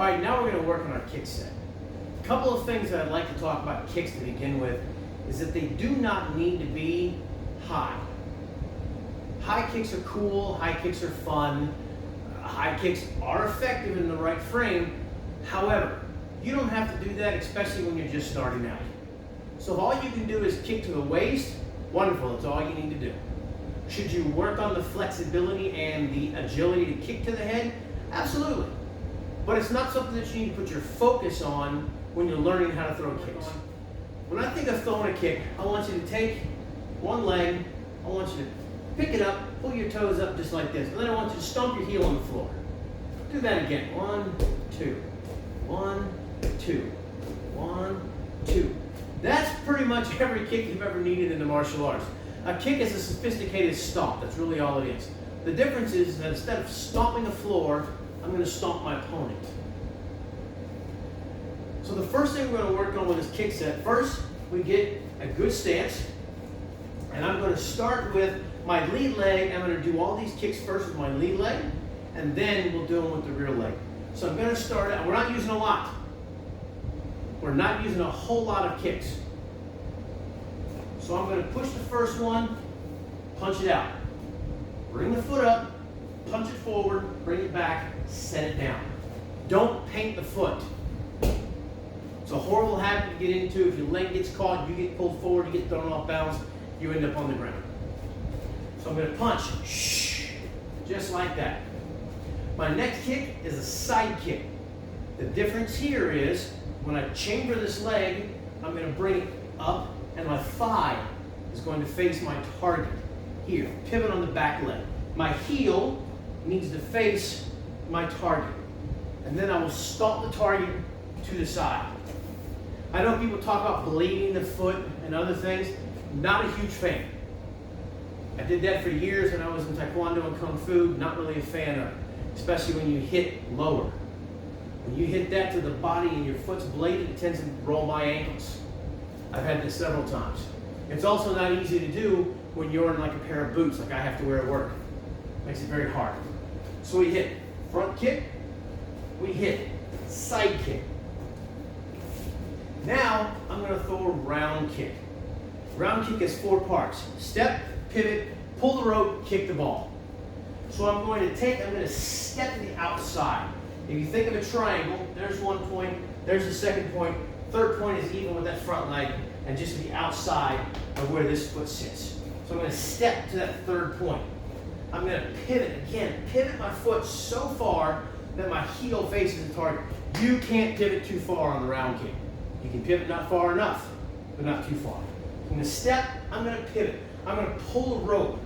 All right, now we're going to work on our kick set. A couple of things that I'd like to talk about kicks to begin with is that they do not need to be high. High kicks are cool, high kicks are fun, high kicks are effective in the right frame. However, you don't have to do that, especially when you're just starting out. So if all you can do is kick to the waist, wonderful, that's all you need to do. Should you work on the flexibility and the agility to kick to the head? Absolutely. But it's not something that you need to put your focus on when you're learning how to throw kicks. When I think of throwing a kick, I want you to take one leg, I want you to pick it up, pull your toes up just like this, and then I want you to stomp your heel on the floor. Do that again. 1, 2, 1, 2, 1, 2. That's pretty much every kick you've ever needed in the martial arts. A kick is a sophisticated stomp. That's really all it is. The difference is that instead of stomping the floor, I'm going to stomp my opponent. So the first thing we're going to work on with this kick set, first we get a good stance, and I'm going to start with my lead leg. I'm going to do all these kicks first with my lead leg, and then we'll do them with the rear leg. So I'm going to start out, we're not using a lot. We're not using a whole lot of kicks. So I'm going to push the first one, punch it out. Bring the foot up, punch it forward, bring it back, set it down. Don't paint the foot. It's a horrible habit to get into. If your leg gets caught, you get pulled forward, you get thrown off balance, you end up on the ground. So I'm going to punch, just like that. My next kick is a side kick. The difference here is when I chamber this leg, I'm going to bring it up, and my thigh is going to face my target. Here, pivot on the back leg. My heel needs to face my target. And then I will stomp the target to the side. I know people talk about blading the foot and other things. Not a huge fan. I did that for years when I was in Taekwondo and Kung Fu. Not really a fan of it, especially when you hit lower. When you hit that to the body and your foot's bladed, it tends to roll my ankles. I've had this several times. It's also not easy to do when you're in like a pair of boots like I have to wear at work. Makes it very hard. So we hit front kick, we hit side kick. Now I'm going to throw a round kick. Round kick has 4 parts. Step, pivot, pull the rope, kick the ball. So I'm going to step to the outside. If you think of a triangle, there's one point, there's the second point, third point is even with that front leg, and just to the outside of where this foot sits. So I'm going to step to that third point. I'm going to pivot my foot so far that my heel faces the target. You can't pivot too far on the round kick. You can pivot not far enough, but not too far. I'm going to step, I'm going to pivot. I'm going to pull the rope.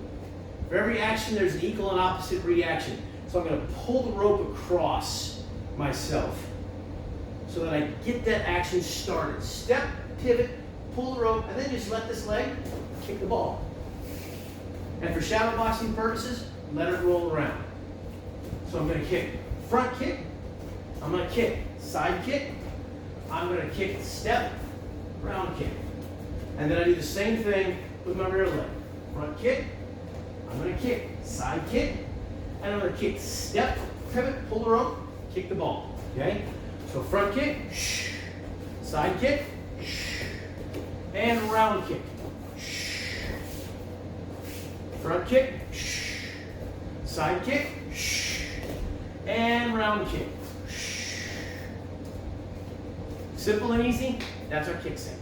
For every action, there's an equal and opposite reaction. So I'm going to pull the rope across myself so that I get that action started. Step, pivot, pull the rope, and then just let this leg kick the ball. And for shadow boxing purposes, let it roll around. So I'm going to kick front kick, I'm going to kick side kick, I'm going to kick step, round kick. And then I do the same thing with my rear leg. Front kick, I'm going to kick side kick, and I'm going to kick step, pivot, pull the rope, kick the ball. Okay? So front kick, side kick, and round kick. Front kick, side kick, and round kick. Simple and easy, that's our kick set.